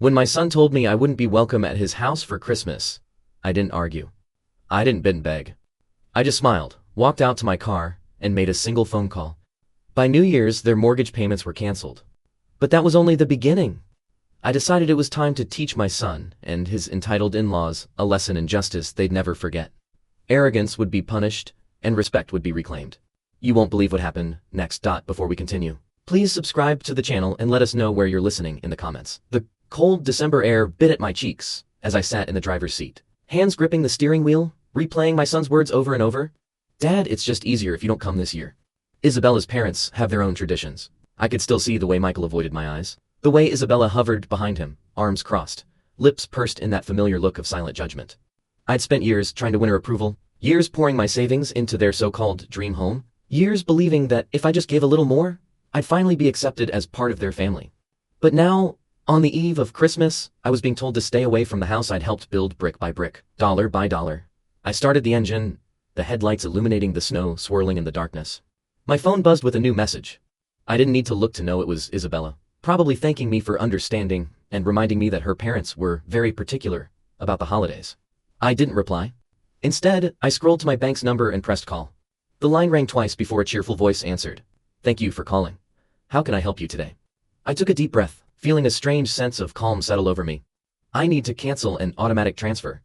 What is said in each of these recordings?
When my son told me I wouldn't be welcome at his house for Christmas, I didn't argue. I didn't bend beg. I just smiled, walked out to my car, and made a single phone call. By New Year's, their mortgage payments were canceled. But that was only the beginning. I decided it was time to teach my son and his entitled in-laws a lesson in justice they'd never forget. Arrogance would be punished, and respect would be reclaimed. You won't believe what happened next. Before we continue, please subscribe to the channel and let us know where you're listening in the comments. The cold December air bit at my cheeks as I sat in the driver's seat, hands gripping the steering wheel, replaying my son's words over and over. Dad, it's just easier if you don't come this year. Isabella's parents have their own traditions. I could still see the way Michael avoided my eyes, the way Isabella hovered behind him, arms crossed, lips pursed in that familiar look of silent judgment. I'd spent years trying to win her approval, years pouring my savings into their so-called dream home, years believing that if I just gave a little more, I'd finally be accepted as part of their family. But now, on the eve of Christmas, I was being told to stay away from the house I'd helped build brick by brick, dollar by dollar. I started the engine, the headlights illuminating the snow swirling in the darkness. My phone buzzed with a new message. I didn't need to look to know it was Isabella, probably thanking me for understanding and reminding me that her parents were very particular about the holidays. I didn't reply. Instead, I scrolled to my bank's number and pressed call. The line rang twice before a cheerful voice answered. Thank you for calling. How can I help you today? I took a deep breath, feeling a strange sense of calm settle over me. I need to cancel an automatic transfer.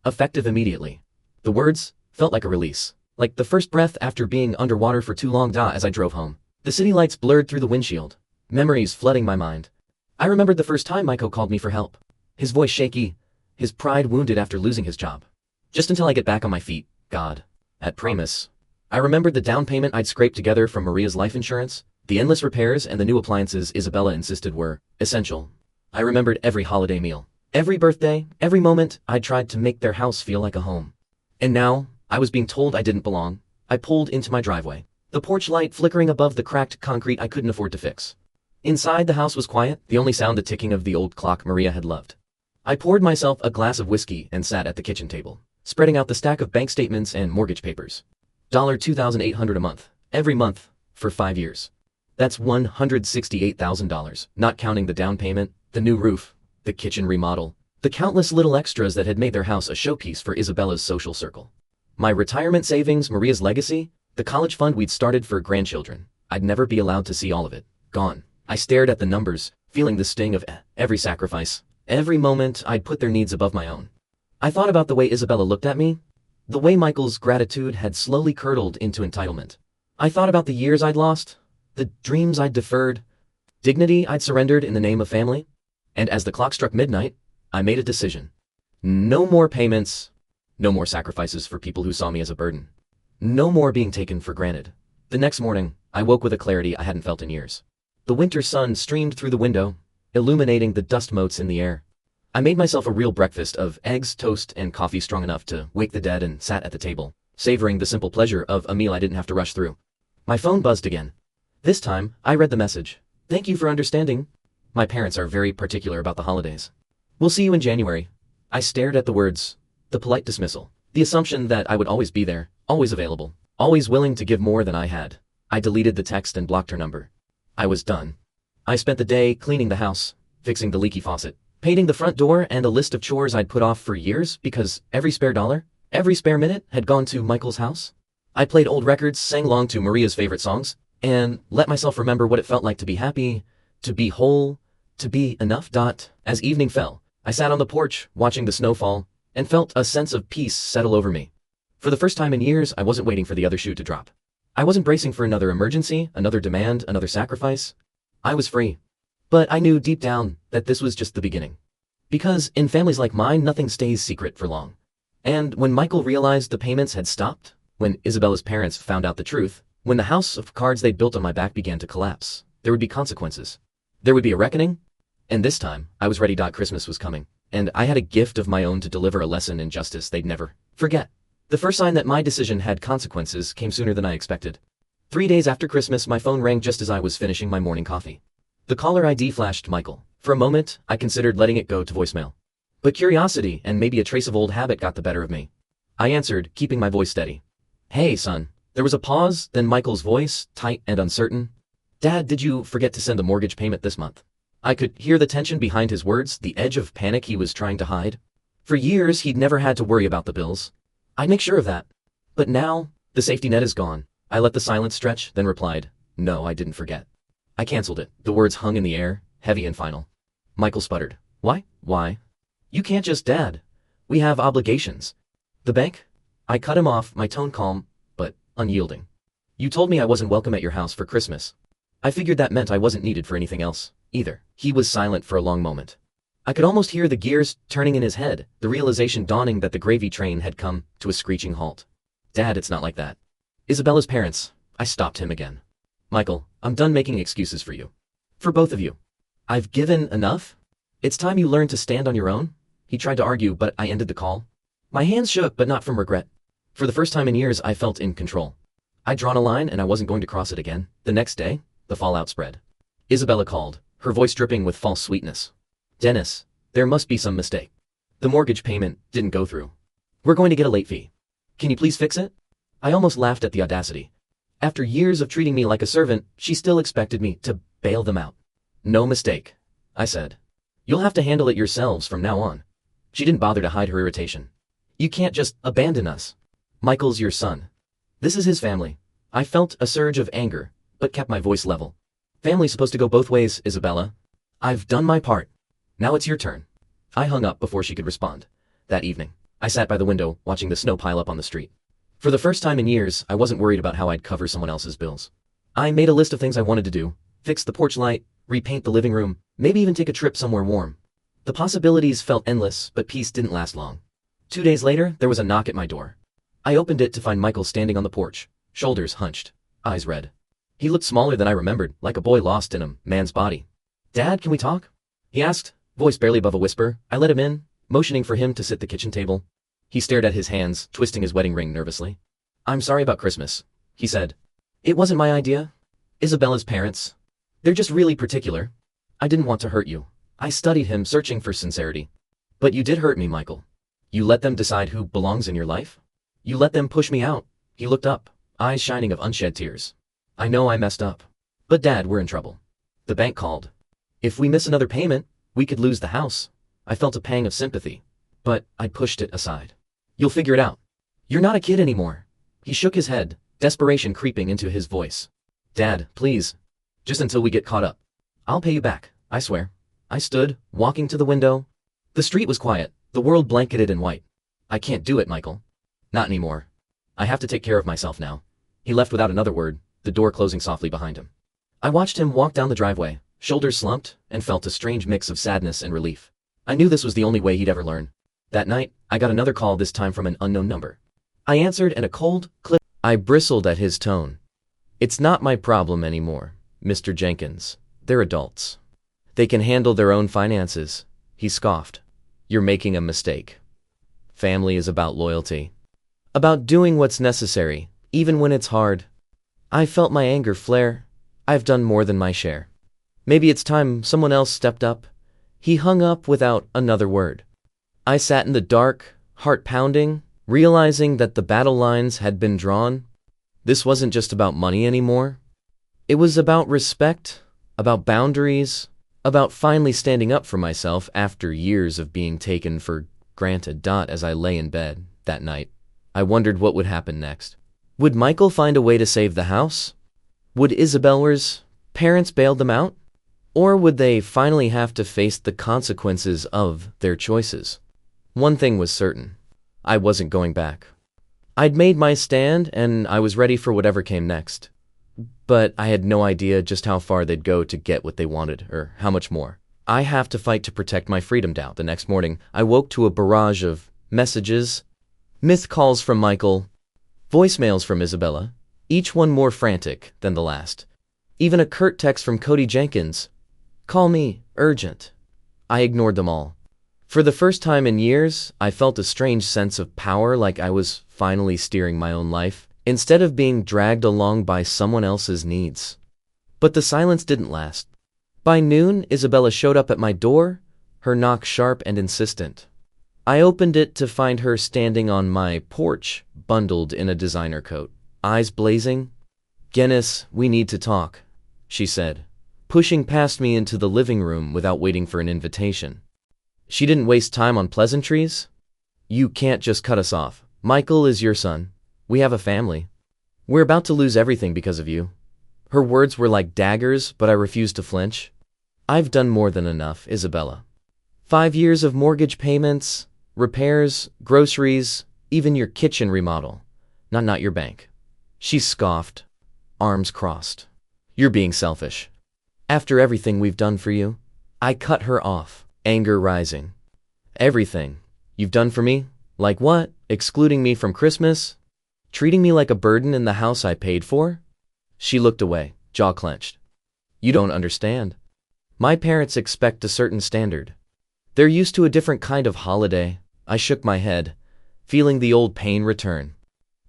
Effective immediately. The words felt like a release, like the first breath after being underwater for too long. As I drove home, the city lights blurred through the windshield, memories flooding my mind. I remembered the first time Michael called me for help. His voice shaky, his pride wounded after losing his job. Just until I get back on my feet, God. At Primus. I remembered the down payment I'd scraped together from Maria's life insurance, the endless repairs and the new appliances Isabella insisted were essential. I remembered every holiday meal, every birthday, every moment I'd tried to make their house feel like a home. And now, I was being told I didn't belong. I pulled into my driveway, the porch light flickering above the cracked concrete I couldn't afford to fix. Inside, the house was quiet, the only sound the ticking of the old clock Maria had loved. I poured myself a glass of whiskey and sat at the kitchen table, spreading out the stack of bank statements and mortgage papers. $2,800 a month, every month, for 5 years. That's $168,000, not counting the down payment, the new roof, the kitchen remodel, the countless little extras that had made their house a showpiece for Isabella's social circle. My retirement savings, Maria's legacy, the college fund we'd started for grandchildren. I'd never be allowed to see all of it. Gone. I stared at the numbers, feeling the sting of every sacrifice, every moment I'd put their needs above my own. I thought about the way Isabella looked at me, the way Michael's gratitude had slowly curdled into entitlement. I thought about the years I'd lost, the dreams I'd deferred, dignity I'd surrendered in the name of family. And as the clock struck midnight, I made a decision. No more payments, no more sacrifices for people who saw me as a burden. No more being taken for granted. The next morning, I woke with a clarity I hadn't felt in years. The winter sun streamed through the window, illuminating the dust motes in the air. I made myself a real breakfast of eggs, toast, and coffee strong enough to wake the dead and sat at the table, savoring the simple pleasure of a meal I didn't have to rush through. My phone buzzed again. This time, I read the message. Thank you for understanding. My parents are very particular about the holidays. We'll see you in January. I stared at the words, the polite dismissal, the assumption that I would always be there, always available, always willing to give more than I had. I deleted the text and blocked her number. I was done. I spent the day cleaning the house, fixing the leaky faucet, painting the front door, and a list of chores I'd put off for years because every spare dollar, every spare minute had gone to Michael's house. I played old records, sang along to Maria's favorite songs, and let myself remember what it felt like to be happy, to be whole, to be enough. As evening fell, I sat on the porch, watching the snow fall, and felt a sense of peace settle over me. For the first time in years, I wasn't waiting for the other shoe to drop. I wasn't bracing for another emergency, another demand, another sacrifice. I was free. But I knew deep down that this was just the beginning. Because in families like mine, nothing stays secret for long. And when Michael realized the payments had stopped, when Isabella's parents found out the truth, when the house of cards they'd built on my back began to collapse, there would be consequences. There would be a reckoning. And this time, I was ready. Christmas was coming, and I had a gift of my own to deliver a lesson in justice they'd never forget. The first sign that my decision had consequences came sooner than I expected. 3 days after Christmas, my phone rang just as I was finishing my morning coffee. The caller ID flashed Michael. For a moment, I considered letting it go to voicemail. But curiosity and maybe a trace of old habit got the better of me. I answered, keeping my voice steady. Hey, son. There was a pause, then Michael's voice, tight and uncertain. Dad, did you forget to send the mortgage payment this month? I could hear the tension behind his words, the edge of panic he was trying to hide. For years, he'd never had to worry about the bills. I'd make sure of that. But now, the safety net is gone. I let the silence stretch, then replied, "No, I didn't forget." I canceled it. The words hung in the air, heavy and final. Michael sputtered. Why? Why? You can't just, Dad. We have obligations. The bank? I cut him off, my tone calm, but unyielding. You told me I wasn't welcome at your house for Christmas. I figured that meant I wasn't needed for anything else, either. He was silent for a long moment. I could almost hear the gears turning in his head, the realization dawning that the gravy train had come to a screeching halt. Dad, it's not like that. Isabella's parents. I stopped him again. Michael, I'm done making excuses for you. For both of you. I've given enough. It's time you learn to stand on your own. He tried to argue, but I ended the call. My hands shook, but not from regret. For the first time in years, I felt in control. I'd drawn a line and I wasn't going to cross it again. The next day, the fallout spread. Isabella called, her voice dripping with false sweetness. Dennis, there must be some mistake. The mortgage payment didn't go through. We're going to get a late fee. Can you please fix it? I almost laughed at the audacity. After years of treating me like a servant, she still expected me to bail them out. No mistake, I said. You'll have to handle it yourselves from now on. She didn't bother to hide her irritation. You can't just abandon us. Michael's your son. This is his family. I felt a surge of anger, but kept my voice level. Family's supposed to go both ways, Isabella. I've done my part. Now it's your turn. I hung up before she could respond. That evening, I sat by the window, watching the snow pile up on the street. For the first time in years, I wasn't worried about how I'd cover someone else's bills. I made a list of things I wanted to do. Fix the porch light, repaint the living room, maybe even take a trip somewhere warm. The possibilities felt endless, but peace didn't last long. 2 days later, there was a knock at my door. I opened it to find Michael standing on the porch, shoulders hunched, eyes red. He looked smaller than I remembered, like a boy lost in a man's body. Dad, can we talk? He asked, voice barely above a whisper. I let him in, motioning for him to sit at the kitchen table. He stared at his hands, twisting his wedding ring nervously. I'm sorry about Christmas, he said. It wasn't my idea. Isabella's parents. They're just really particular. I didn't want to hurt you. I studied him, searching for sincerity. But you did hurt me, Michael. You let them decide who belongs in your life? You let them push me out. He looked up, eyes shining of unshed tears. I know I messed up. But Dad, we're in trouble. The bank called. If we miss another payment, we could lose the house. I felt a pang of sympathy, but I pushed it aside. You'll figure it out. You're not a kid anymore. He shook his head, desperation creeping into his voice. Dad, please. Just until we get caught up. I'll pay you back, I swear. I stood, walking to the window. The street was quiet, the world blanketed in white. I can't do it, Michael. Not anymore. I have to take care of myself now. He left without another word, the door closing softly behind him. I watched him walk down the driveway, shoulders slumped, and felt a strange mix of sadness and relief. I knew this was the only way he'd ever learn. That night, I got another call, this time from an unknown number. I answered, and a cold clip. I bristled at his tone. It's not my problem anymore, Mr. Jenkins. They're adults. They can handle their own finances. He scoffed. You're making a mistake. Family is about loyalty. About doing what's necessary, even when it's hard. I felt my anger flare. I've done more than my share. Maybe it's time someone else stepped up. He hung up without another word. I sat in the dark, heart pounding, realizing that the battle lines had been drawn. This wasn't just about money anymore. It was about respect, about boundaries, about finally standing up for myself after years of being taken for granted. As I lay in bed that night, I wondered what would happen next. Would Michael find a way to save the house? Would Isabella's parents bail them out? Or would they finally have to face the consequences of their choices? One thing was certain. I wasn't going back. I'd made my stand, and I was ready for whatever came next. But I had no idea just how far they'd go to get what they wanted, or how much more. I have to fight to protect my freedom. The next morning, I woke to a barrage of messages, missed calls from Michael, voicemails from Isabella, each one more frantic than the last. Even a curt text from Cody Jenkins. Call me, urgent. I ignored them all. For the first time in years, I felt a strange sense of power, like I was finally steering my own life, instead of being dragged along by someone else's needs. But the silence didn't last. By noon, Isabella showed up at my door, her knock sharp and insistent. I opened it to find her standing on my porch, bundled in a designer coat, eyes blazing. Dennis, we need to talk, she said, pushing past me into the living room without waiting for an invitation. She didn't waste time on pleasantries. You can't just cut us off. Michael is your son. We have a family. We're about to lose everything because of you. Her words were like daggers, but I refused to flinch. I've done more than enough, Isabella. 5 years of mortgage payments, repairs, groceries, even your kitchen remodel. Not your bank. She scoffed, arms crossed. You're being selfish. After everything we've done for you. I cut her off, anger rising. Everything you've done for me? Like what? Excluding me from Christmas? Treating me like a burden in the house I paid for? She looked away, jaw clenched. You don't understand. My parents expect a certain standard. They're used to a different kind of holiday. I shook my head, feeling the old pain return.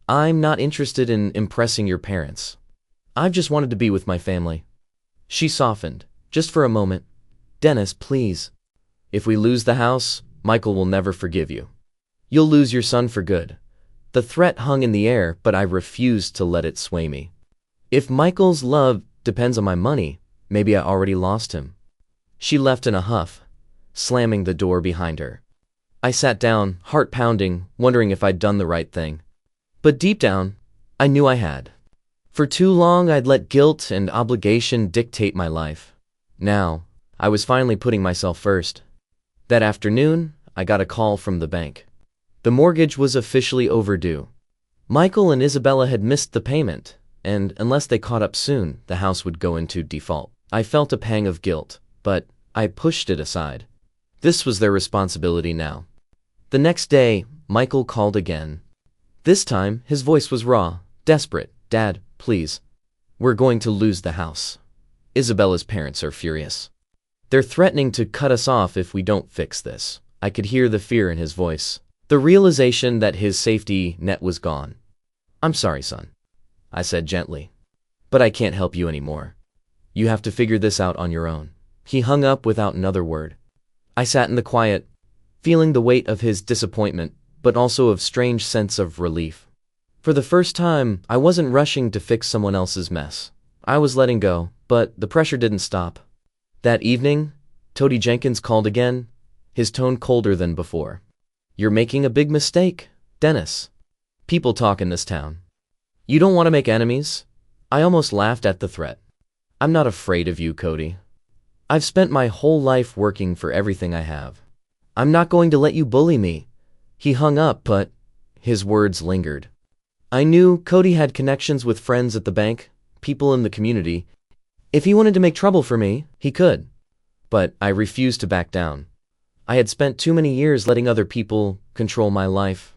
I'm not interested in impressing your parents. I've just wanted to be with my family. She softened, just for a moment. Dennis, please. If we lose the house, Michael will never forgive you. You'll lose your son for good. The threat hung in the air, but I refused to let it sway me. If Michael's love depends on my money, maybe I already lost him. She left in a huff, slamming the door behind her. I sat down, heart pounding, wondering if I'd done the right thing. But deep down, I knew I had. For too long, I'd let guilt and obligation dictate my life. Now, I was finally putting myself first. That afternoon, I got a call from the bank. The mortgage was officially overdue. Michael and Isabella had missed the payment, and unless they caught up soon, the house would go into default. I felt a pang of guilt, but I pushed it aside. This was their responsibility now. The next day, Michael called again. This time, his voice was raw, desperate. Dad, please. We're going to lose the house. Isabella's parents are furious. They're threatening to cut us off if we don't fix this. I could hear the fear in his voice, the realization that his safety net was gone. I'm sorry, son, I said gently, but I can't help you anymore. You have to figure this out on your own. He hung up without another word. I sat in the quiet, feeling the weight of his disappointment, but also a strange sense of relief. For the first time, I wasn't rushing to fix someone else's mess. I was letting go, but the pressure didn't stop. That evening, Toady Jenkins called again, his tone colder than before. You're making a big mistake, Dennis. People talk in this town. You don't want to make enemies? I almost laughed at the threat. I'm not afraid of you, Cody. I've spent my whole life working for everything I have. I'm not going to let you bully me. He hung up, but his words lingered. I knew Cody had connections with friends at the bank, people in the community. If he wanted to make trouble for me, he could. But I refused to back down. I had spent too many years letting other people control my life.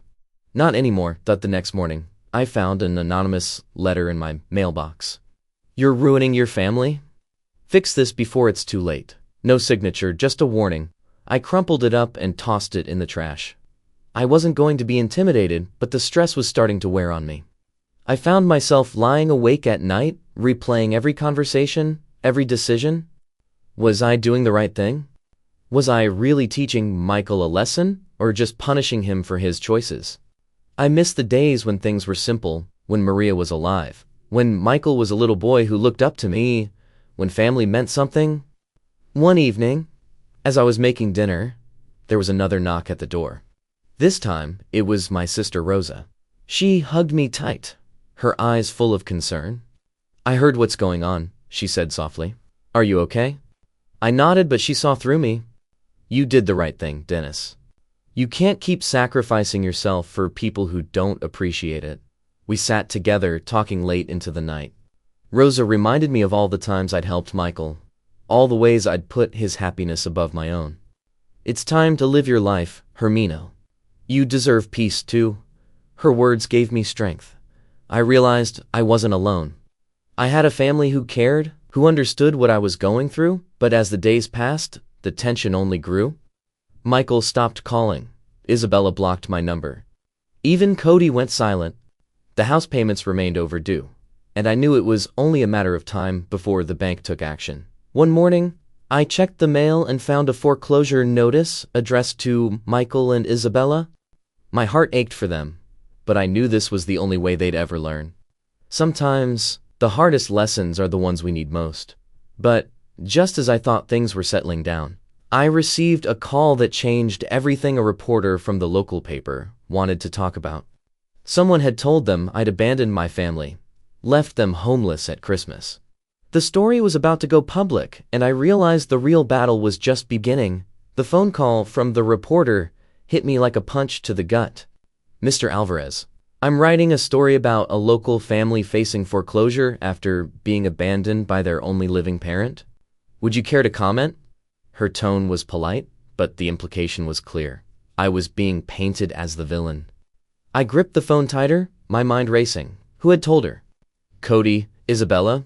Not anymore, thought the next morning. I found an anonymous letter in my mailbox. You're ruining your family? Fix this before it's too late. No signature, just a warning. I crumpled it up and tossed it in the trash. I wasn't going to be intimidated, but the stress was starting to wear on me. I found myself lying awake at night, replaying every conversation, every decision. Was I doing the right thing? Was I really teaching Michael a lesson, or just punishing him for his choices? I missed the days when things were simple, when Maria was alive, when Michael was a little boy who looked up to me, when family meant something. One evening, as I was making dinner, there was another knock at the door. This time, it was my sister Rosa. She hugged me tight, her eyes full of concern. I heard what's going on, she said softly. Are you okay? I nodded, but she saw through me. You did the right thing, Dennis. You can't keep sacrificing yourself for people who don't appreciate it. We sat together, talking late into the night. Rosa reminded me of all the times I'd helped Michael, all the ways I'd put his happiness above my own. It's time to live your life, Hermino. You deserve peace, too. Her words gave me strength. I realized I wasn't alone. I had a family who cared, who understood what I was going through, but as the days passed, the tension only grew. Michael stopped calling. Isabella blocked my number. Even Cody went silent. The house payments remained overdue, and I knew it was only a matter of time before the bank took action. One morning, I checked the mail and found a foreclosure notice addressed to Michael and Isabella. My heart ached for them, but I knew this was the only way they'd ever learn. Sometimes, the hardest lessons are the ones we need most. But Just as I thought things were settling down, I received a call that changed everything. A reporter from the local paper wanted to talk about. Someone had told them I'd abandoned my family, left them homeless at Christmas. The story was about to go public, and I realized the real battle was just beginning. The phone call from the reporter hit me like a punch to the gut. "Mr. Alvarez, I'm writing a story about a local family facing foreclosure after being abandoned by their only living parent. Would you care to comment?" Her tone was polite, but the implication was clear. I was being painted as the villain. I gripped the phone tighter, my mind racing. Who had told her? Cody, Isabella?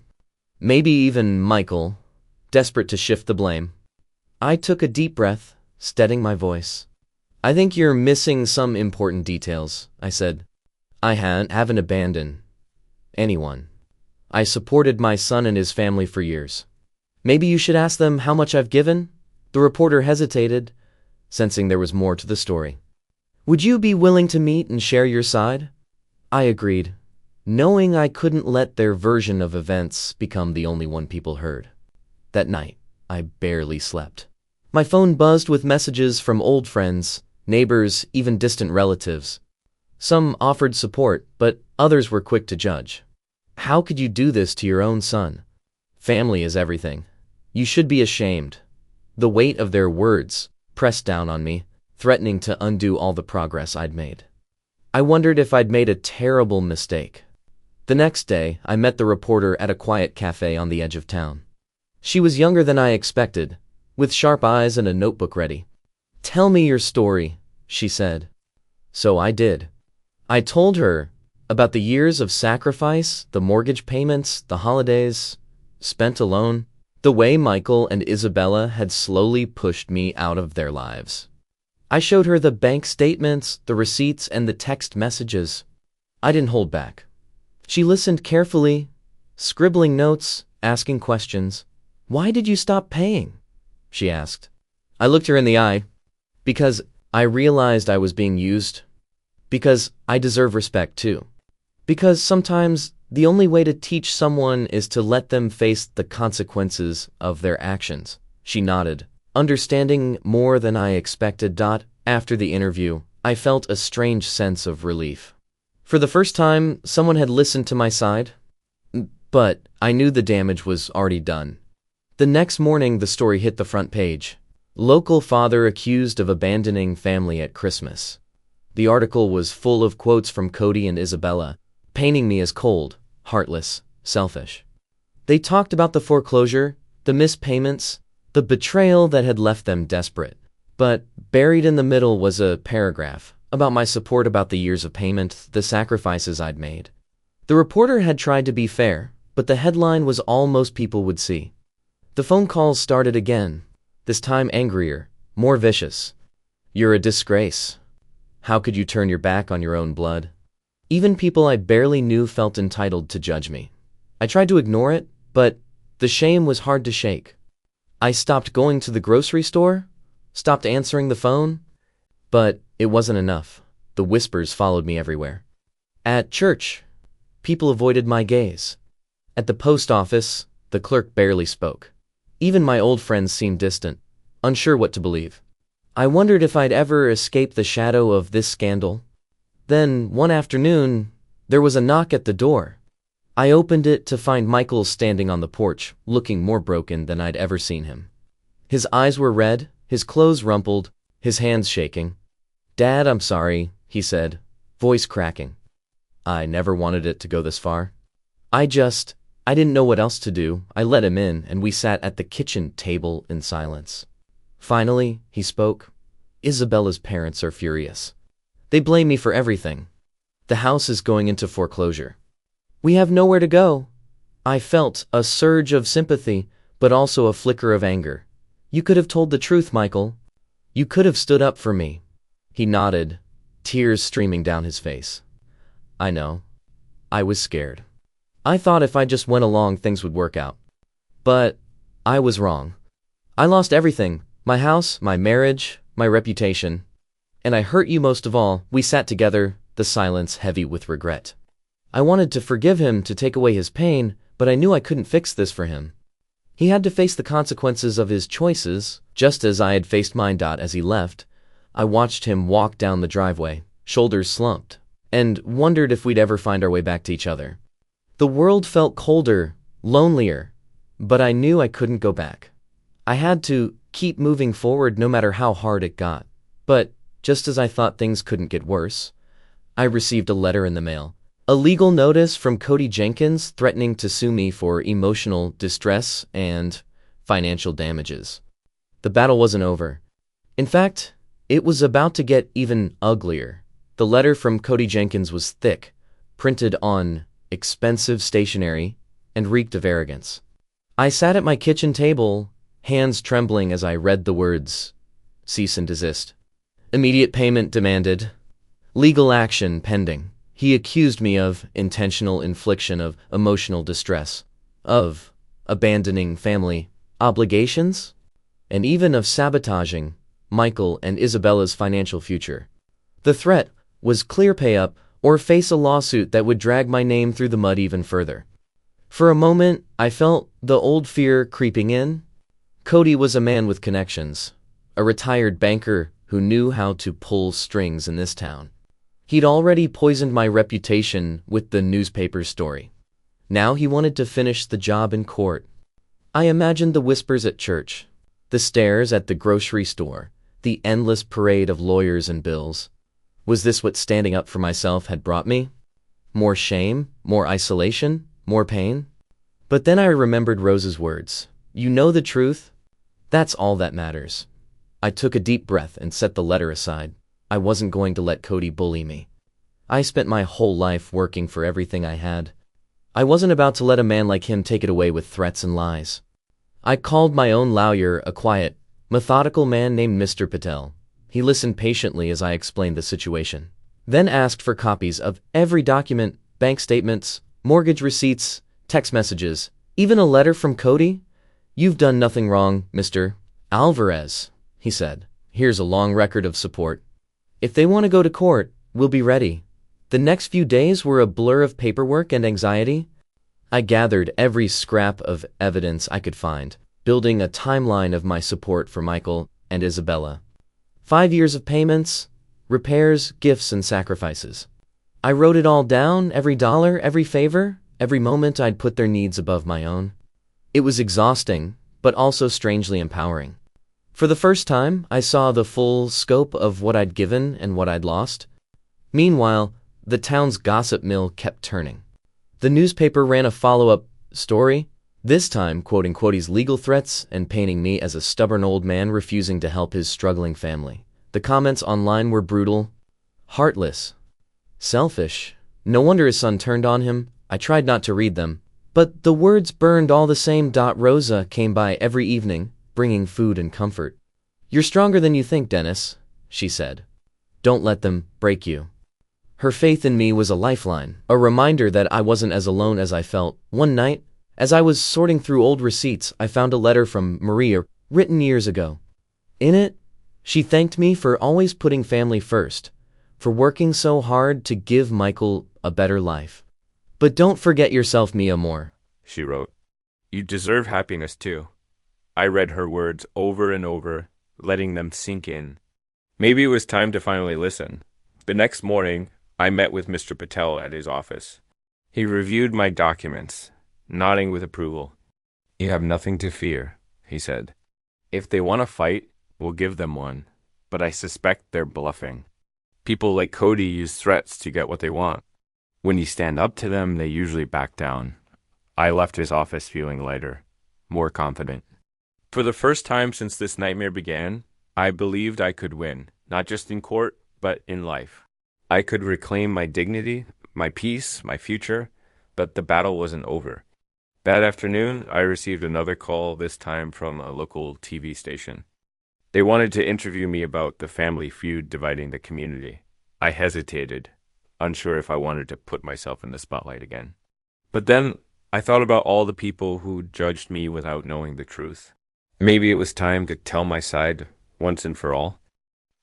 Maybe even Michael, desperate to shift the blame. I took a deep breath, steadying my voice. "I think you're missing some important details," I said. "I haven't abandoned anyone. I supported my son and his family for years. Maybe you should ask them how much I've given?" The reporter hesitated, sensing there was more to the story. "Would you be willing to meet and share your side?" I agreed, knowing I couldn't let their version of events become the only one people heard. That night, I barely slept. My phone buzzed with messages from old friends, neighbors, even distant relatives. Some offered support, but others were quick to judge. "How could you do this to your own son? Family is everything. You should be ashamed." The weight of their words pressed down on me, threatening to undo all the progress I'd made. I wondered if I'd made a terrible mistake. The next day, I met the reporter at a quiet cafe on the edge of town. She was younger than I expected, with sharp eyes and a notebook ready. "Tell me your story," she said. So I did. I told her about the years of sacrifice, the mortgage payments, the holidays spent alone, the way Michael and Isabella had slowly pushed me out of their lives. I showed her the bank statements, the receipts, and the text messages. I didn't hold back. She listened carefully, scribbling notes, asking questions. "Why did you stop paying?" she asked. I looked her in the eye. "Because I realized I was being used. Because I deserve respect too. Because sometimes the only way to teach someone is to let them face the consequences of their actions." She nodded, understanding more than I expected. After the interview, I felt a strange sense of relief. For the first time, someone had listened to my side. But I knew the damage was already done. The next morning, the story hit the front page. "Local father accused of abandoning family at Christmas." The article was full of quotes from Cody and Isabella, painting me as cold, heartless, selfish. They talked about the foreclosure, the missed payments, the betrayal that had left them desperate. But buried in the middle was a paragraph about my support, about the years of payment, the sacrifices I'd made. The reporter had tried to be fair, but the headline was all most people would see. The phone calls started again, this time angrier, more vicious. "You're a disgrace. How could you turn your back on your own blood?" Even people I barely knew felt entitled to judge me. I tried to ignore it, but the shame was hard to shake. I stopped going to the grocery store, stopped answering the phone, but it wasn't enough. The whispers followed me everywhere. At church, people avoided my gaze. At the post office, the clerk barely spoke. Even my old friends seemed distant, unsure what to believe. I wondered if I'd ever escape the shadow of this scandal. Then, one afternoon, there was a knock at the door. I opened it to find Michael standing on the porch, looking more broken than I'd ever seen him. His eyes were red, his clothes rumpled, his hands shaking. "Dad, I'm sorry," he said, voice cracking. I never wanted it to go this far. I didn't know what else to do. I let him in, and we sat at the kitchen table in silence. Finally, he spoke. "Isabella's parents are furious. They blame me for everything. The house is going into foreclosure. We have nowhere to go." I felt a surge of sympathy, but also a flicker of anger. "You could have told the truth, Michael. You could have stood up for me." He nodded, tears streaming down his face. "I know. I was scared. I thought if I just went along, things would work out. But I was wrong. I lost everything. My house, my marriage, my reputation. And I hurt you most of all." We sat together, the silence heavy with regret. I wanted to forgive him, to take away his pain, but I knew I couldn't fix this for him. He had to face the consequences of his choices, just as I had faced mine. As he left, I watched him walk down the driveway, shoulders slumped, and wondered if we'd ever find our way back to each other. The world felt colder, lonelier, but I knew I couldn't go back. I had to keep moving forward no matter how hard it got. But just as I thought things couldn't get worse, I received a letter in the mail. A legal notice from Cody Jenkins threatening to sue me for emotional distress and financial damages. The battle wasn't over. In fact, it was about to get even uglier. The letter from Cody Jenkins was thick, printed on expensive stationery, and reeked of arrogance. I sat at my kitchen table, hands trembling as I read the words, cease and desist. Immediate payment demanded. Legal action pending. He accused me of intentional infliction of emotional distress, of abandoning family obligations, and even of sabotaging Michael and Isabella's financial future. The threat was clear pay up or face a lawsuit that would drag my name through the mud even further. For a moment, I felt the old fear creeping in. Cody was a man with connections, a retired banker who knew how to pull strings in this town. He'd already poisoned my reputation with the newspaper story. Now he wanted to finish the job in court. I imagined the whispers at church, the stares at the grocery store, the endless parade of lawyers and bills. Was this what standing up for myself had brought me? More shame, more isolation, more pain? But then I remembered Rose's words. You know the truth? That's all that matters. I took a deep breath and set the letter aside. I wasn't going to let Cody bully me. I spent my whole life working for everything I had. I wasn't about to let a man like him take it away with threats and lies. I called my own lawyer, a quiet, methodical man named Mr. Patel. He listened patiently as I explained the situation, then asked for copies of every document, bank statements, mortgage receipts, text messages, even a letter from Cody. You've done nothing wrong, Mr. Alvarez, he said. Here's a long record of support. If they want to go to court, we'll be ready. The next few days were a blur of paperwork and anxiety. I gathered every scrap of evidence I could find, building a timeline of my support for Michael and Isabella. 5 years of payments, repairs, gifts, and sacrifices. I wrote it all down, every dollar, every favor, every moment I'd put their needs above my own. It was exhausting, but also strangely empowering. For the first time, I saw the full scope of what I'd given and what I'd lost. Meanwhile, the town's gossip mill kept turning. The newspaper ran a follow-up story, this time quoting Cody's legal threats and painting me as a stubborn old man refusing to help his struggling family. The comments online were brutal, heartless, selfish. No wonder his son turned on him. I tried not to read them, but the words burned all the same. Rosa came by every evening, bringing food and comfort. You're stronger than you think, Dennis, she said. Don't let them break you. Her faith in me was a lifeline, a reminder that I wasn't as alone as I felt. One night, as I was sorting through old receipts, I found a letter from Maria, written years ago. In it, she thanked me for always putting family first, for working so hard to give Michael a better life. But don't forget yourself, Mia Moore, she wrote. You deserve happiness too. I read her words over and over, letting them sink in. Maybe it was time to finally listen. The next morning, I met with Mr. Patel at his office. He reviewed my documents, nodding with approval. You have nothing to fear, he said. If they want to fight, we'll give them one, but I suspect they're bluffing. People like Cody use threats to get what they want. When you stand up to them, they usually back down. I left his office feeling lighter, more confident. For the first time since this nightmare began, I believed I could win, not just in court, but in life. I could reclaim my dignity, my peace, my future, but the battle wasn't over. That afternoon, I received another call, this time from a local TV station. They wanted to interview me about the family feud dividing the community. I hesitated, unsure if I wanted to put myself in the spotlight again. But then I thought about all the people who judged me without knowing the truth. Maybe it was time to tell my side once and for all.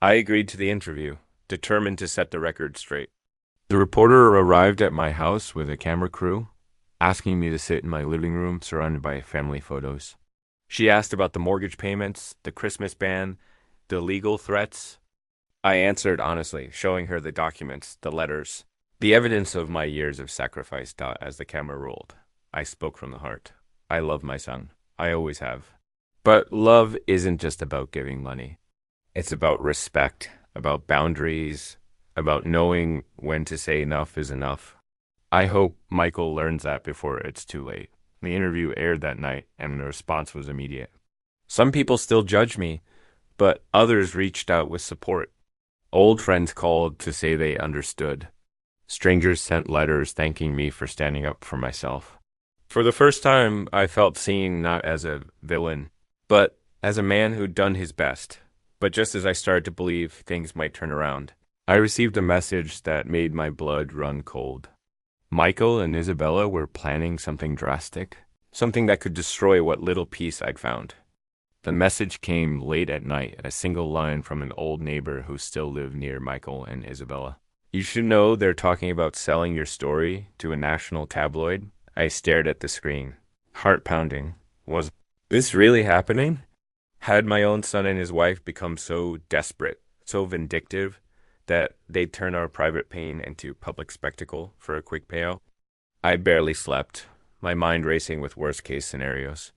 I agreed to the interview, determined to set the record straight. The reporter arrived at my house with a camera crew, asking me to sit in my living room surrounded by family photos. She asked about the mortgage payments, the Christmas ban, the legal threats. I answered honestly, showing her the documents, the letters, the evidence of my years of sacrifice. As the camera rolled, I spoke from the heart. I love my son. I always have. But love isn't just about giving money. It's about respect, about boundaries, about knowing when to say enough is enough. I hope Michael learns that before it's too late. The interview aired that night, and the response was immediate. Some people still judge me, but others reached out with support. Old friends called to say they understood. Strangers sent letters thanking me for standing up for myself. For the first time, I felt seen not as a villain, but as a man who'd done his best. But just as I started to believe things might turn around, I received a message that made my blood run cold. Michael and Isabella were planning something drastic, something that could destroy what little peace I'd found. The message came late at night, a single line from an old neighbor who still lived near Michael and Isabella. You should know they're talking about selling your story to a national tabloid. I stared at the screen, heart pounding. Was this really happening? Had my own son and his wife become so desperate, so vindictive, that they'd turn our private pain into public spectacle for a quick payout? I barely slept, my mind racing with worst-case scenarios.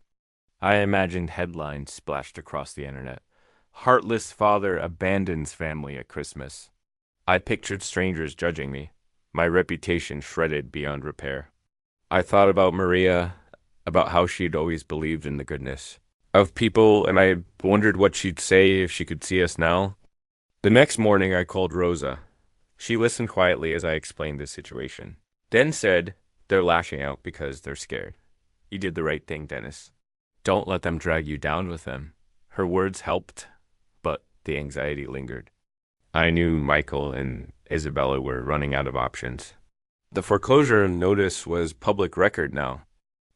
I imagined headlines splashed across the internet. Heartless father abandons family at Christmas. I pictured strangers judging me, my reputation shredded beyond repair. I thought about Maria, about how she'd always believed in the goodness of people, and I wondered what she'd say if she could see us now. The next morning, I called Rosa. She listened quietly as I explained the situation, then said, "They're lashing out because they're scared. You did the right thing, Dennis. Don't let them drag you down with them." Her words helped, but the anxiety lingered. I knew Michael and Isabella were running out of options. The foreclosure notice was public record now.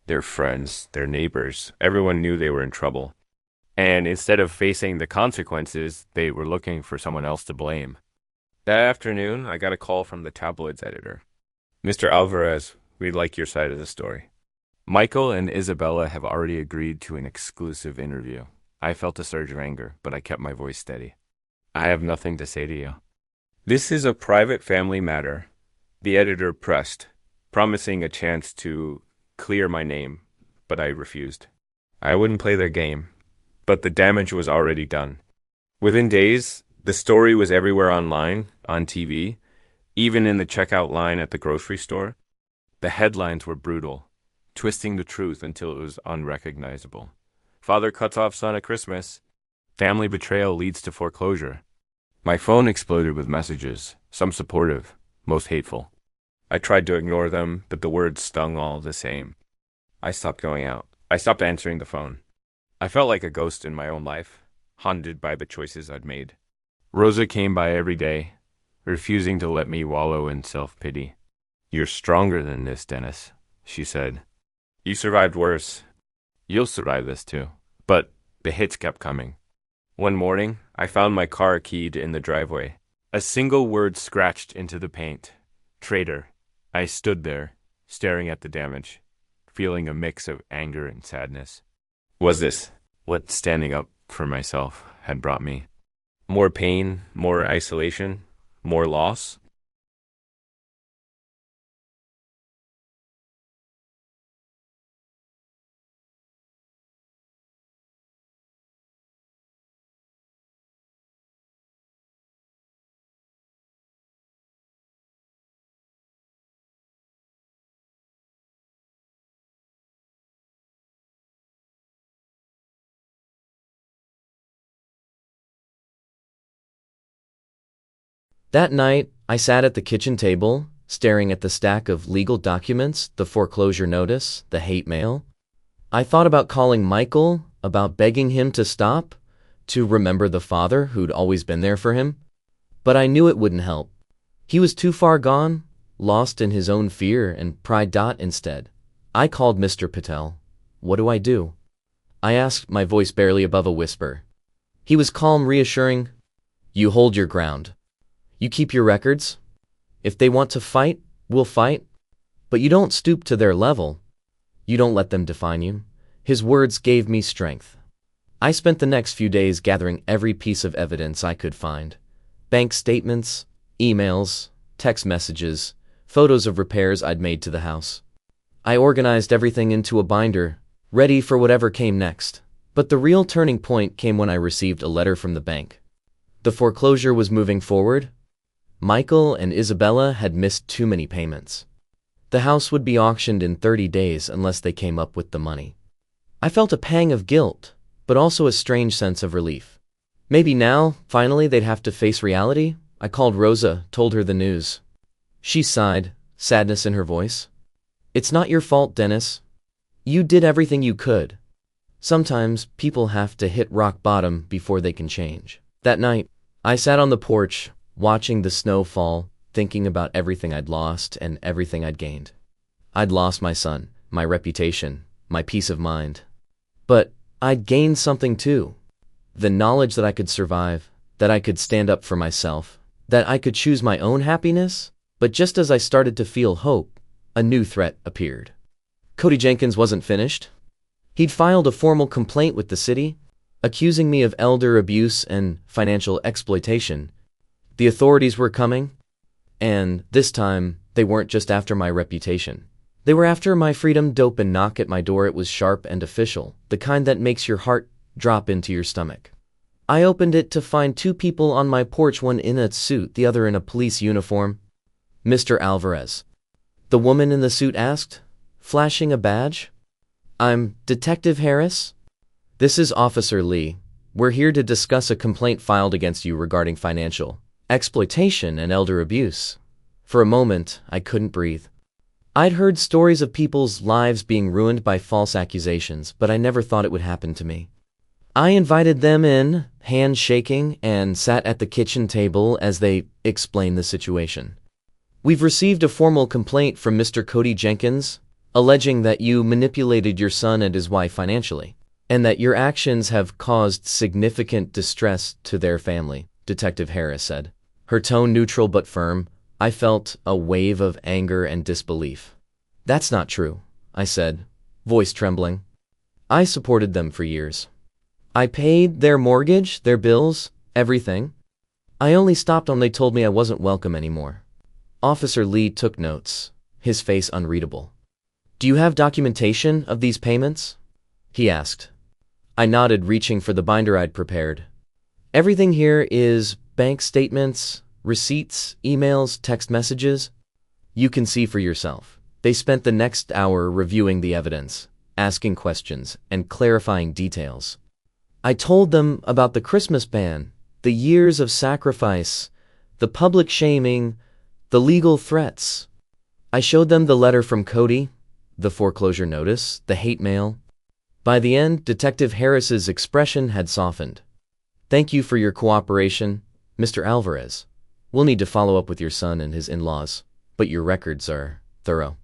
Their friends, their neighbors, everyone knew they were in trouble. And instead of facing the consequences, they were looking for someone else to blame. That afternoon, I got a call from the tabloid's editor. "Mr. Alvarez, we'd like your side of the story." Michael and Isabella have already agreed to an exclusive interview. I felt a surge of anger, but I kept my voice steady. "I have nothing to say to you." "This is a private family matter," the editor pressed, promising a chance to clear my name, but I refused. I wouldn't play their game, but the damage was already done. Within days, the story was everywhere online, on TV, even in the checkout line at the grocery store. The headlines were brutal, twisting the truth until it was unrecognizable. Father cuts off son at Christmas. Family betrayal leads to foreclosure. My phone exploded with messages, some supportive, most hateful. I tried to ignore them, but the words stung all the same. I stopped going out. I stopped answering the phone. I felt like a ghost in my own life, haunted by the choices I'd made. Rosa came by every day, refusing to let me wallow in self-pity. "You're stronger than this, Dennis," she said. "You survived worse. You'll survive this too." But the hits kept coming. One morning, I found my car keyed in the driveway. A single word scratched into the paint. "Traitor." I stood there, staring at the damage, feeling a mix of anger and sadness. Was this what standing up for myself had brought me? More pain, more isolation, more loss? That night, I sat at the kitchen table, staring at the stack of legal documents, the foreclosure notice, the hate mail. I thought about calling Michael, about begging him to stop, to remember the father who'd always been there for him. But I knew it wouldn't help. He was too far gone, lost in his own fear and pride. Instead, I called Mr. Patel. "What do I do?" I asked, my voice barely above a whisper. He was calm, reassuring. "You hold your ground. You keep your records. If they want to fight, we'll fight. But you don't stoop to their level. You don't let them define you. His words gave me strength. I spent the next few days gathering every piece of evidence I could find. Bank statements, emails, text messages, photos of repairs I'd made to the house. I organized everything into a binder, ready for whatever came next. But the real turning point came when I received a letter from the bank. The foreclosure was moving forward. Michael and Isabella had missed too many payments. The house would be auctioned in 30 days unless they came up with the money. I felt a pang of guilt, but also a strange sense of relief. Maybe now, finally, they'd have to face reality. I called Rosa, told her the news. She sighed, sadness in her voice. "It's not your fault, Dennis. You did everything you could. Sometimes people have to hit rock bottom before they can change." That night, I sat on the porch, watching the snow fall, thinking about everything I'd lost and everything I'd gained. I'd lost my son, my reputation, my peace of mind. But I'd gained something too. The knowledge that I could survive, that I could stand up for myself, that I could choose my own happiness. But just as I started to feel hope, a new threat appeared. Cody Jenkins wasn't finished. He'd filed a formal complaint with the city, accusing me of elder abuse and financial exploitation. The authorities were coming, and this time they weren't just after my reputation. They were after my freedom. Dope and knock at my door. It was sharp and official, the kind that makes your heart drop into your stomach. I opened it to find two people on my porch, one in a suit, the other in a police uniform. "Mr. Alvarez?" the woman in the suit asked, flashing a badge. "I'm Detective Harris. This is Officer Lee. We're here to discuss a complaint filed against you regarding financial exploitation and elder abuse." For a moment, I couldn't breathe. I'd heard stories of people's lives being ruined by false accusations, but I never thought it would happen to me. I invited them in, hands shaking, and sat at the kitchen table as they explained the situation. "We've received a formal complaint from Mr. Cody Jenkins, alleging that you manipulated your son and his wife financially, and that your actions have caused significant distress to their family," Detective Harris said. Her tone neutral but firm. I felt a wave of anger and disbelief. "That's not true," I said, voice trembling. "I supported them for years. I paid their mortgage, their bills, everything. I only stopped when they told me I wasn't welcome anymore." Officer Lee took notes, his face unreadable. "Do you have documentation of these payments?" he asked. I nodded, reaching for the binder I'd prepared. "Everything here is bank statements, receipts, emails, text messages. You can see for yourself." They spent the next hour reviewing the evidence, asking questions, and clarifying details. I told them about the Christmas ban, the years of sacrifice, the public shaming, the legal threats. I showed them the letter from Cody, the foreclosure notice, the hate mail. By the end, Detective Harris's expression had softened. "Thank you for your cooperation, Mr. Alvarez. We'll need to follow up with your son and his in-laws, but your records are thorough.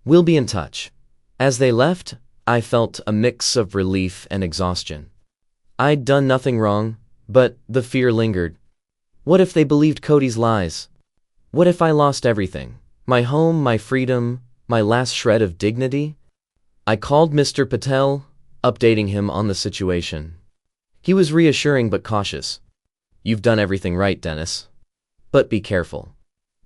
We'll be in touch." As they left, I felt a mix of relief and exhaustion. I'd done nothing wrong, but the fear lingered. What if they believed Cody's lies? What if I lost everything? My home, my freedom, my last shred of dignity? I called Mr. Patel, updating him on the situation. He was reassuring but cautious. "You've done everything right, Dennis. But be careful.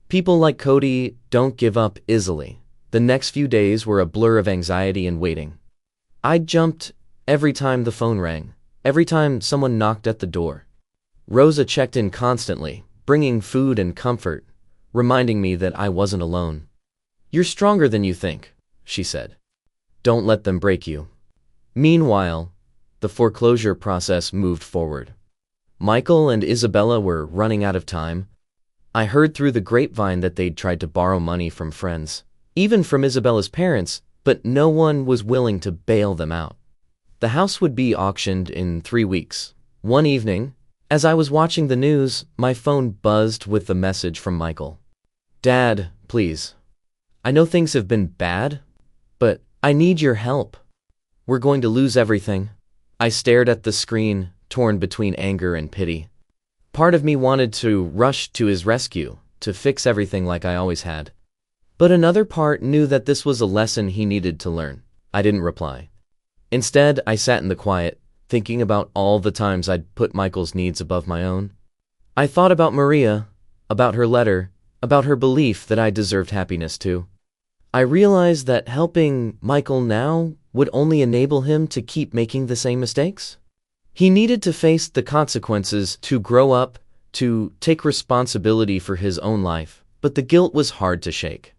People like Cody don't give up easily." The next few days were a blur of anxiety and waiting. I jumped every time the phone rang, every time someone knocked at the door. Rosa checked in constantly, bringing food and comfort, reminding me that I wasn't alone. "You're stronger than you think," she said. "Don't let them break you." Meanwhile, the foreclosure process moved forward. Michael and Isabella were running out of time. I heard through the grapevine that they'd tried to borrow money from friends, even from Isabella's parents, but no one was willing to bail them out. The house would be auctioned in 3 weeks. One evening, as I was watching the news, my phone buzzed with a message from Michael. "Dad, please. I know things have been bad, but I need your help. We're going to lose everything." I stared at the screen, torn between anger and pity. Part of me wanted to rush to his rescue, to fix everything like I always had. But another part knew that this was a lesson he needed to learn. I didn't reply. Instead, I sat in the quiet, thinking about all the times I'd put Michael's needs above my own. I thought about Maria, about her letter, about her belief that I deserved happiness too. I realized that helping Michael now would only enable him to keep making the same mistakes. He needed to face the consequences, to grow up, to take responsibility for his own life, but the guilt was hard to shake.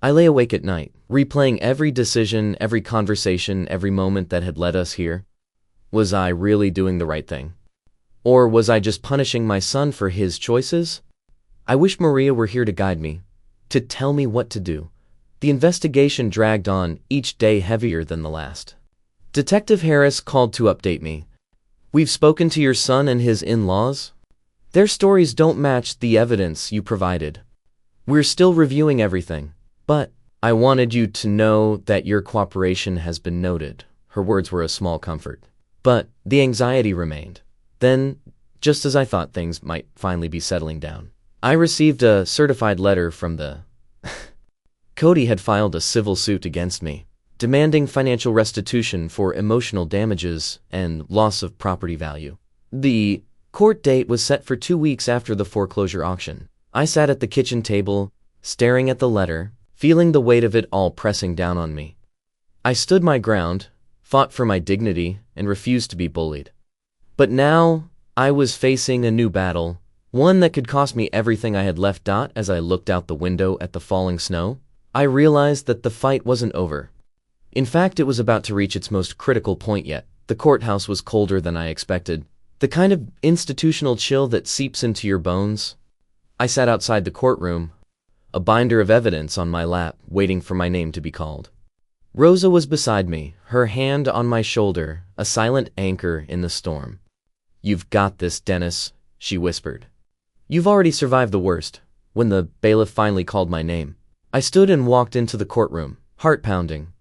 I lay awake at night, replaying every decision, every conversation, every moment that had led us here. Was I really doing the right thing? Or was I just punishing my son for his choices? I wish Maria were here to guide me, to tell me what to do. The investigation dragged on, each day heavier than the last. Detective Harris called to update me. We've spoken to your son and his in-laws. Their stories don't match the evidence you provided. We're still reviewing everything, but I wanted you to know that your cooperation has been noted. Her words were a small comfort, but the anxiety remained. Then, just as I thought things might finally be settling down, I received a certified letter from the Cody had filed a civil suit against me, demanding financial restitution for emotional damages and loss of property value. The court date was set for 2 weeks after the foreclosure auction. I sat at the kitchen table, staring at the letter, feeling the weight of it all pressing down on me. I stood my ground, fought for my dignity, and refused to be bullied. But now, I was facing a new battle, one that could cost me everything I had left. As I looked out the window at the falling snow, I realized that the fight wasn't over. In fact, it was about to reach its most critical point yet. The courthouse was colder than I expected, the kind of institutional chill that seeps into your bones. I sat outside the courtroom, a binder of evidence on my lap, waiting for my name to be called. Rosa was beside me, her hand on my shoulder, a silent anchor in the storm. "You've got this, Dennis," she whispered. "You've already survived the worst." When the bailiff finally called my name, I stood and walked into the courtroom, heart pounding.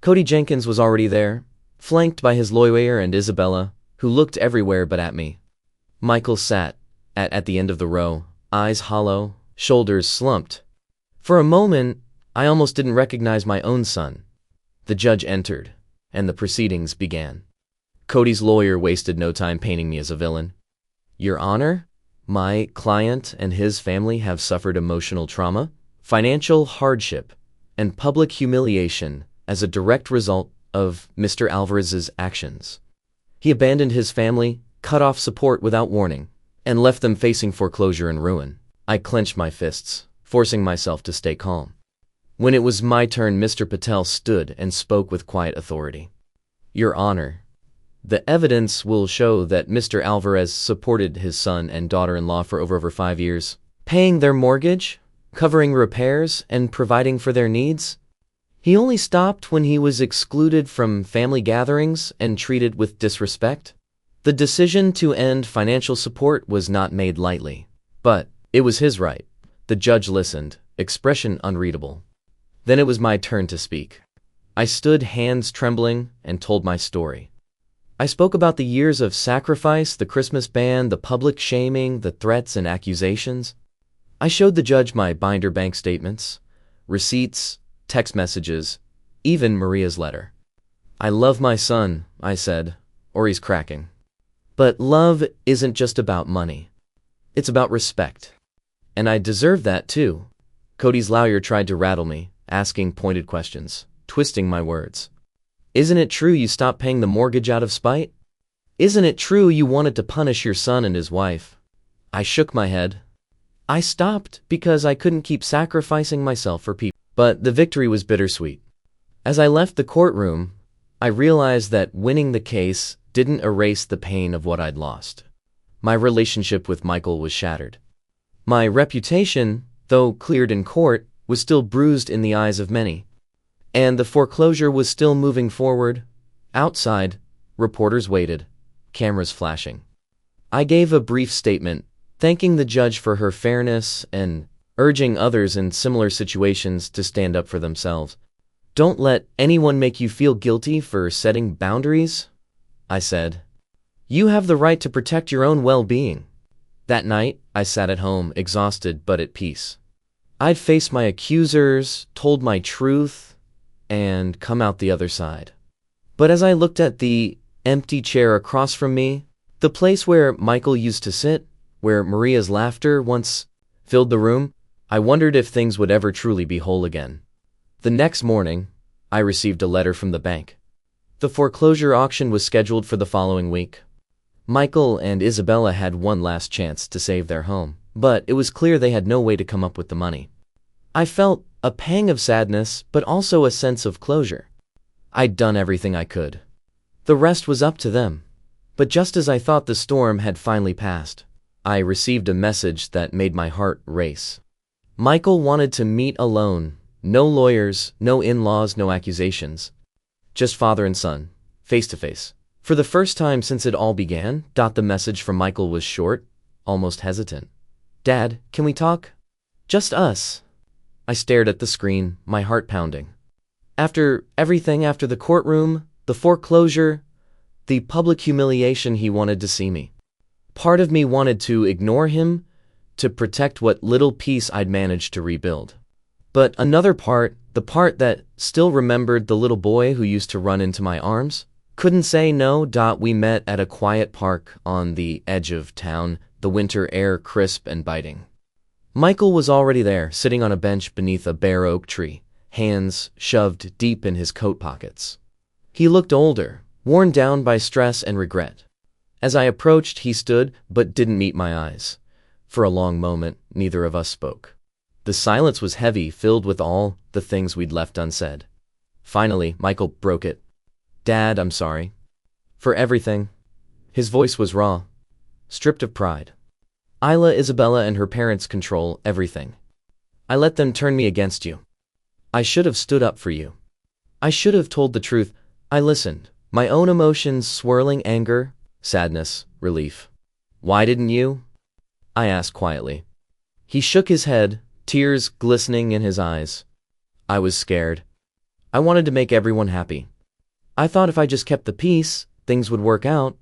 Cody Jenkins was already there, flanked by his lawyer and Isabella, who looked everywhere but at me. Michael sat at the end of the row, eyes hollow, shoulders slumped. For a moment, I almost didn't recognize my own son. The judge entered, and the proceedings began. Cody's lawyer wasted no time painting me as a villain. "Your Honor, my client and his family have suffered emotional trauma, financial hardship, and public humiliation as a direct result of Mr. Alvarez's actions. He abandoned his family, cut off support without warning, and left them facing foreclosure and ruin." I clenched my fists, forcing myself to stay calm. When it was my turn, Mr. Patel stood and spoke with quiet authority. "Your Honor, the evidence will show that Mr. Alvarez supported his son and daughter-in-law for over 5 years, paying their mortgage, covering repairs, and providing for their needs. He only stopped when he was excluded from family gatherings and treated with disrespect. The decision to end financial support was not made lightly, but it was his right." The judge listened, expression unreadable. Then it was my turn to speak. I stood, hands trembling, and told my story. I spoke about the years of sacrifice, the Christmas ban, the public shaming, the threats and accusations. I showed the judge my binder bank statements, receipts, text messages, even Maria's letter. "I love my son," I said, or he's cracking. "But love isn't just about money. It's about respect. And I deserve that too." Cody's lawyer tried to rattle me, asking pointed questions, twisting my words. "Isn't it true you stopped paying the mortgage out of spite? Isn't it true you wanted to punish your son and his wife?" I shook my head. "I stopped because I couldn't keep sacrificing myself for people." But the victory was bittersweet. As I left the courtroom, I realized that winning the case didn't erase the pain of what I'd lost. My relationship with Michael was shattered. My reputation, though cleared in court, was still bruised in the eyes of many. And the foreclosure was still moving forward. Outside, reporters waited, cameras flashing. I gave a brief statement, thanking the judge for her fairness and urging others in similar situations to stand up for themselves. "Don't let anyone make you feel guilty for setting boundaries," I said. "You have the right to protect your own well-being." That night, I sat at home, exhausted but at peace. I'd faced my accusers, told my truth, and come out the other side. But as I looked at the empty chair across from me, the place where Michael used to sit, where Maria's laughter once filled the room, I wondered if things would ever truly be whole again. The next morning, I received a letter from the bank. The foreclosure auction was scheduled for the following week. Michael and Isabella had one last chance to save their home, but it was clear they had no way to come up with the money. I felt a pang of sadness, but also a sense of closure. I'd done everything I could. The rest was up to them. But just as I thought the storm had finally passed, I received a message that made my heart race. Michael wanted to meet alone. No lawyers, no in-laws, no accusations. Just father and son, face to face. For the first time since it all began, the message from Michael was short, almost hesitant. "Dad, can we talk? Just us." I stared at the screen, my heart pounding. After everything, after the courtroom, the foreclosure, the public humiliation, he wanted to see me. Part of me wanted to ignore him, to protect what little peace I'd managed to rebuild. But another part, the part that still remembered the little boy who used to run into my arms, couldn't say no. We met at a quiet park on the edge of town, the winter air crisp and biting. Michael was already there, sitting on a bench beneath a bare oak tree, hands shoved deep in his coat pockets. He looked older, worn down by stress and regret. As I approached, he stood, but didn't meet my eyes. For a long moment, neither of us spoke. The silence was heavy, filled with all the things we'd left unsaid. Finally, Michael broke it. "Dad, I'm sorry. For everything." His voice was raw, stripped of pride. "Isabella and her parents control everything. I let them turn me against you. I should have stood up for you. I should have told the truth. I listened, my own emotions swirling, anger, sadness, relief. Why didn't you?" I asked quietly. He shook his head, tears glistening in his eyes. "I was scared. I wanted to make everyone happy. I thought if I just kept the peace, things would work out.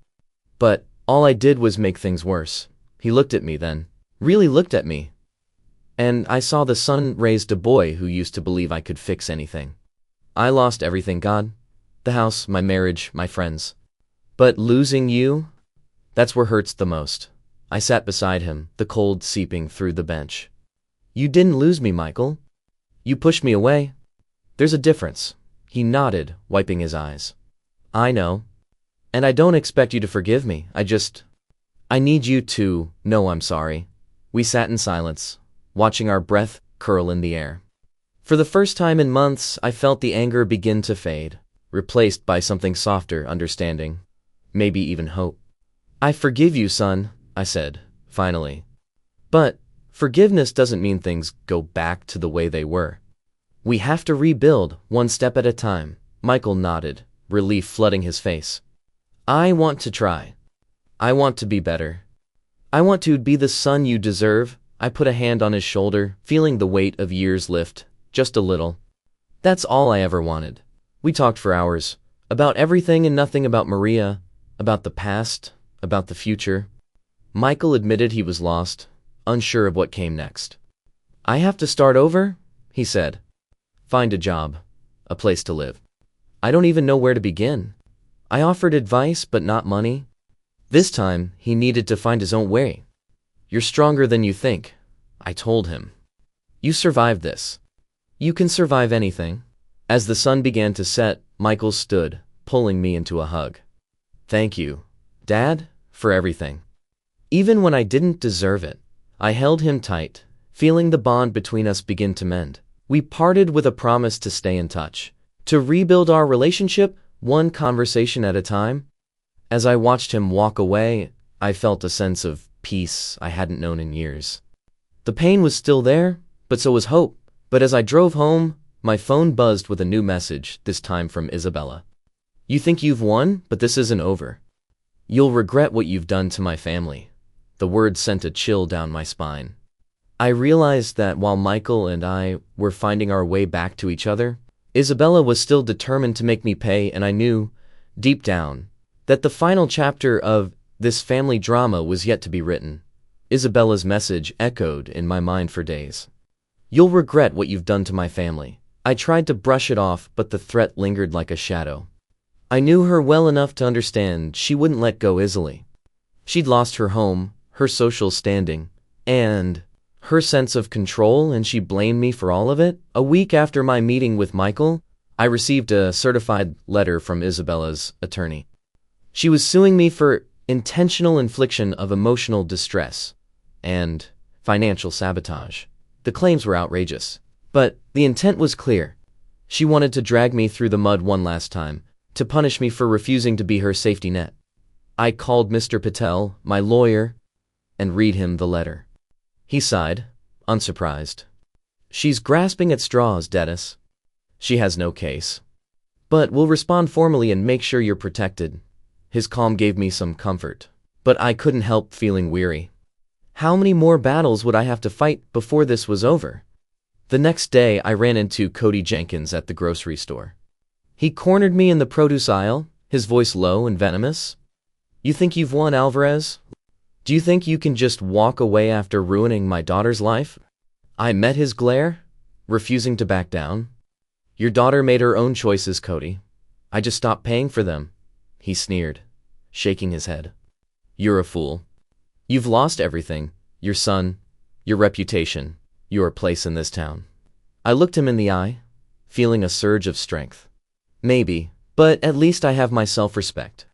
But all I did was make things worse." He looked at me then, really looked at me. And I saw the sun-raised a boy who used to believe I could fix anything. I lost everything, God. The house, my marriage, my friends. But losing you? That's where hurts the most. I sat beside him, the cold seeping through the bench. "You didn't lose me, Michael. You pushed me away. There's a difference." He nodded, wiping his eyes. "I know. And I don't expect you to forgive me. I need you to know I'm sorry." We sat in silence, watching our breath curl in the air. For the first time in months, I felt the anger begin to fade, replaced by something softer, understanding, maybe even hope. "I forgive you, son," I said, finally. "But forgiveness doesn't mean things go back to the way they were. We have to rebuild, one step at a time." Michael nodded, relief flooding his face. "I want to try. I want to be better. I want to be the son you deserve." I put a hand on his shoulder, feeling the weight of years lift, just a little. That's all I ever wanted. We talked for hours, about everything and nothing, about Maria, about the past, about the future. Michael admitted he was lost, unsure of what came next. "I have to start over," he said. "Find a job, a place to live. I don't even know where to begin." I offered advice, but not money. This time, he needed to find his own way. "You're stronger than you think," I told him. "You survived this. You can survive anything." As the sun began to set, Michael stood, pulling me into a hug. "Thank you, Dad, for everything." Even when I didn't deserve it, I held him tight, feeling the bond between us begin to mend. We parted with a promise to stay in touch, to rebuild our relationship, one conversation at a time. As I watched him walk away, I felt a sense of peace I hadn't known in years. The pain was still there, but so was hope. But as I drove home, my phone buzzed with a new message, this time from Isabella. "You think you've won, but this isn't over. You'll regret what you've done to my family." The words sent a chill down my spine. I realized that while Michael and I were finding our way back to each other, Isabella was still determined to make me pay, and I knew, deep down, that the final chapter of this family drama was yet to be written. Isabella's message echoed in my mind for days. "You'll regret what you've done to my family." I tried to brush it off, but the threat lingered like a shadow. I knew her well enough to understand she wouldn't let go easily. She'd lost her home, her social standing, and her sense of control, and she blamed me for all of it. A week after my meeting with Michael, I received a certified letter from Isabella's attorney. She was suing me for intentional infliction of emotional distress and financial sabotage. The claims were outrageous, but the intent was clear. She wanted to drag me through the mud one last time, to punish me for refusing to be her safety net. I called Mr. Patel, my lawyer, and read him the letter. He sighed, unsurprised. She's grasping at straws, Dennis. She has no case. But we'll respond formally and make sure you're protected. His calm gave me some comfort, but I couldn't help feeling weary. How many more battles would I have to fight before this was over? The next day, I ran into Cody Jenkins at the grocery store. He cornered me in the produce aisle, his voice low and venomous. You think you've won, Alvarez? Do you think you can just walk away after ruining my daughter's life? I met his glare, refusing to back down. Your daughter made her own choices, Cody. I just stopped paying for them. He sneered, shaking his head. You're a fool. You've lost everything. Your son, your reputation, your place in this town. I looked him in the eye, feeling a surge of strength. Maybe, but at least I have my self-respect.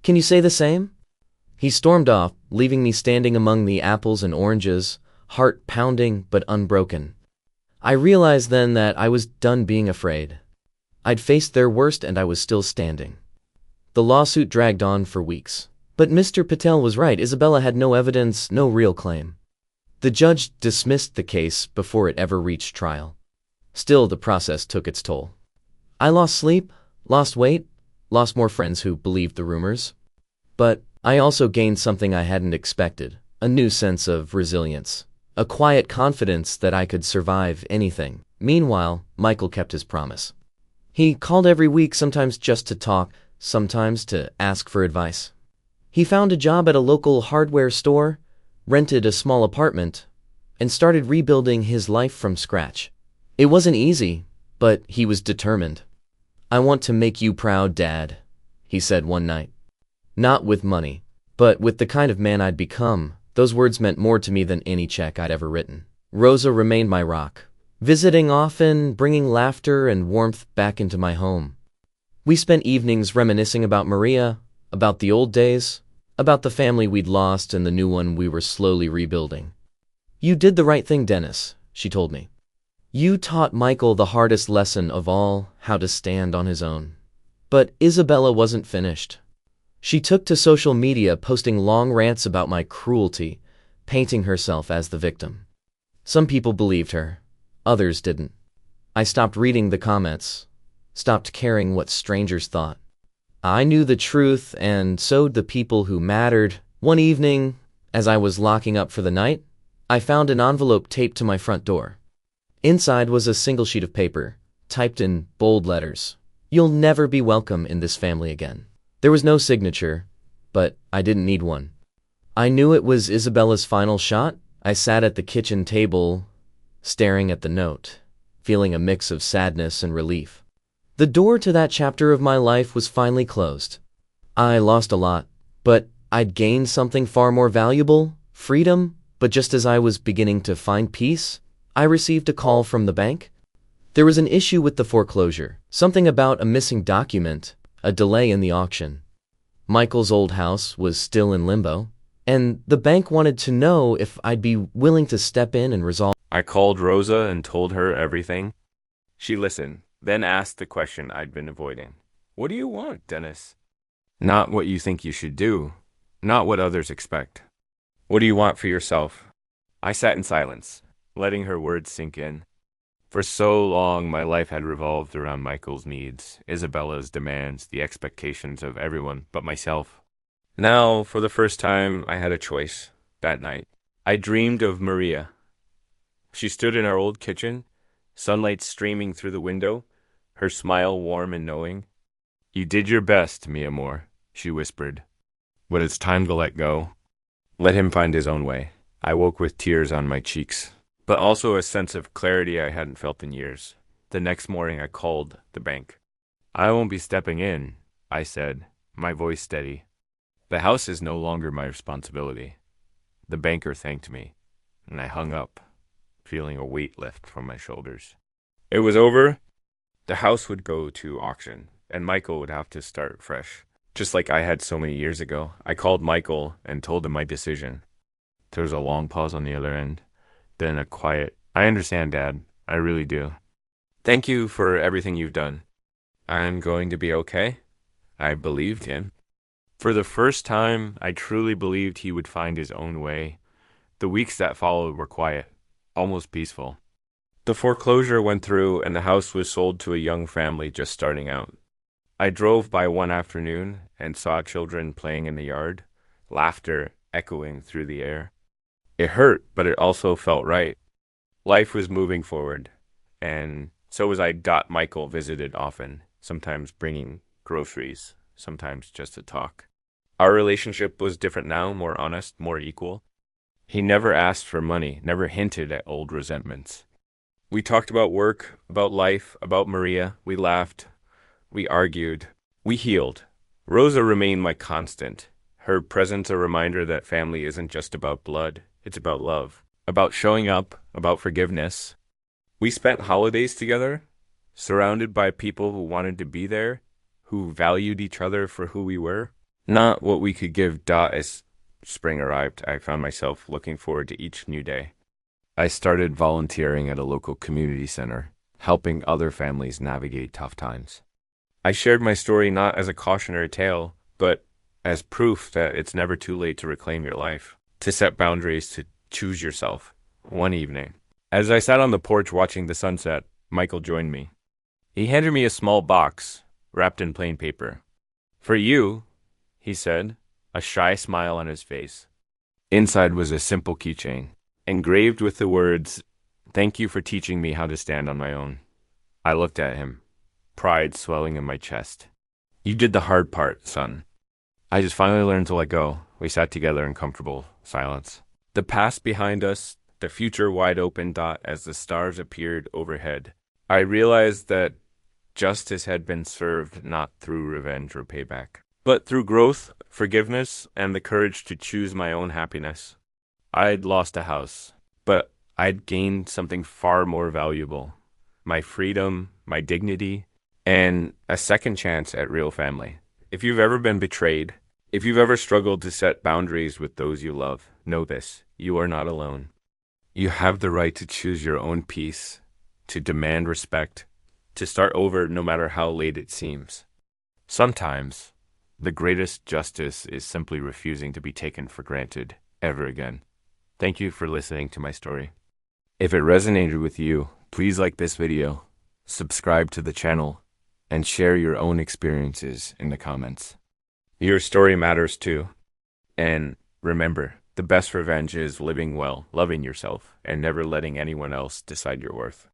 Can you say the same? He stormed off, leaving me standing among the apples and oranges, heart pounding but unbroken. I realized then that I was done being afraid. I'd faced their worst and I was still standing. The lawsuit dragged on for weeks. But Mr. Patel was right. Isabella had no evidence, no real claim. The judge dismissed the case before it ever reached trial. Still, the process took its toll. I lost sleep, lost weight, lost more friends who believed the rumors. But I also gained something I hadn't expected, a new sense of resilience, a quiet confidence that I could survive anything. Meanwhile, Michael kept his promise. He called every week, sometimes just to talk, sometimes to ask for advice. He found a job at a local hardware store, rented a small apartment, and started rebuilding his life from scratch. It wasn't easy, but he was determined. I want to make you proud, Dad, he said one night. Not with money, but with the kind of man I'd become. Those words meant more to me than any check I'd ever written. Rosa remained my rock, visiting often, bringing laughter and warmth back into my home. We spent evenings reminiscing about Maria, about the old days, about the family we'd lost and the new one we were slowly rebuilding. You did the right thing, Dennis, she told me. You taught Michael the hardest lesson of all, how to stand on his own. But Isabella wasn't finished. She took to social media, posting long rants about my cruelty, painting herself as the victim. Some people believed her, others didn't. I stopped reading the comments, stopped caring what strangers thought. I knew the truth, and so did the people who mattered. One evening, as I was locking up for the night, I found an envelope taped to my front door. Inside was a single sheet of paper, typed in bold letters. You'll never be welcome in this family again. There was no signature, but I didn't need one. I knew it was Isabella's final shot. I sat at the kitchen table, staring at the note, feeling a mix of sadness and relief. The door to that chapter of my life was finally closed. I lost a lot, but I'd gained something far more valuable, freedom. But just as I was beginning to find peace, I received a call from the bank. There was an issue with the foreclosure, something about a missing document, a delay in the auction. Michael's old house was still in limbo, and the bank wanted to know if I'd be willing to step in and resolve. I called Rosa and told her everything. She listened, then asked the question I'd been avoiding. What do you want, Dennis? Not what you think you should do, not what others expect. What do you want for yourself? I sat in silence, letting her words sink in. For so long, my life had revolved around Michael's needs, Isabella's demands, the expectations of everyone but myself. Now, for the first time, I had a choice. That night, I dreamed of Maria. She stood in our old kitchen, sunlight streaming through the window, her smile warm and knowing. You did your best, mi amor, she whispered. But it's time to let go. Let him find his own way. I woke with tears on my cheeks, but also a sense of clarity I hadn't felt in years. The next morning I called the bank. I won't be stepping in, I said, my voice steady. The house is no longer my responsibility. The banker thanked me, and I hung up, feeling a weight lift from my shoulders. It was over. The house would go to auction, and Michael would have to start fresh. Just like I had so many years ago, I called Michael and told him my decision. There was a long pause on the other end, then a quiet, I understand, Dad. I really do. Thank you for everything you've done. I'm going to be okay. I believed him. For the first time, I truly believed he would find his own way. The weeks that followed were quiet, almost peaceful. The foreclosure went through and the house was sold to a young family just starting out. I drove by one afternoon and saw children playing in the yard, laughter echoing through the air. It hurt, but it also felt right. Life was moving forward, and so was I. Michael visited often, sometimes bringing groceries, sometimes just to talk. Our relationship was different now, more honest, more equal. He never asked for money, never hinted at old resentments. We talked about work, about life, about Maria. We laughed. We argued. We healed. Rosa remained my constant. Her presence a reminder that family isn't just about blood. It's about love, about showing up, about forgiveness. We spent holidays together, surrounded by people who wanted to be there, who valued each other for who we were. Not what we could give. As spring arrived, I found myself looking forward to each new day. I started volunteering at a local community center, helping other families navigate tough times. I shared my story not as a cautionary tale, but as proof that it's never too late to reclaim your life, to set boundaries, to choose yourself. One evening, as I sat on the porch watching the sunset, Michael joined me. He handed me a small box, wrapped in plain paper. For you, he said, a shy smile on his face. Inside was a simple keychain, engraved with the words, "Thank you for teaching me how to stand on my own." I looked at him, pride swelling in my chest. You did the hard part, son. I just finally learned to let go. We sat together in comfortable silence. The past behind us, the future wide open. As the stars appeared overhead, I realized that justice had been served not through revenge or payback, but through growth, forgiveness, and the courage to choose my own happiness. I'd lost a house, but I'd gained something far more valuable. My freedom, my dignity, and a second chance at real family. If you've ever been betrayed, if you've ever struggled to set boundaries with those you love, know this: you are not alone. You have the right to choose your own peace, to demand respect, to start over no matter how late it seems. Sometimes, the greatest justice is simply refusing to be taken for granted ever again. Thank you for listening to my story. If it resonated with you, please like this video, subscribe to the channel, and share your own experiences in the comments. Your story matters too. And remember, the best revenge is living well, loving yourself, and never letting anyone else decide your worth.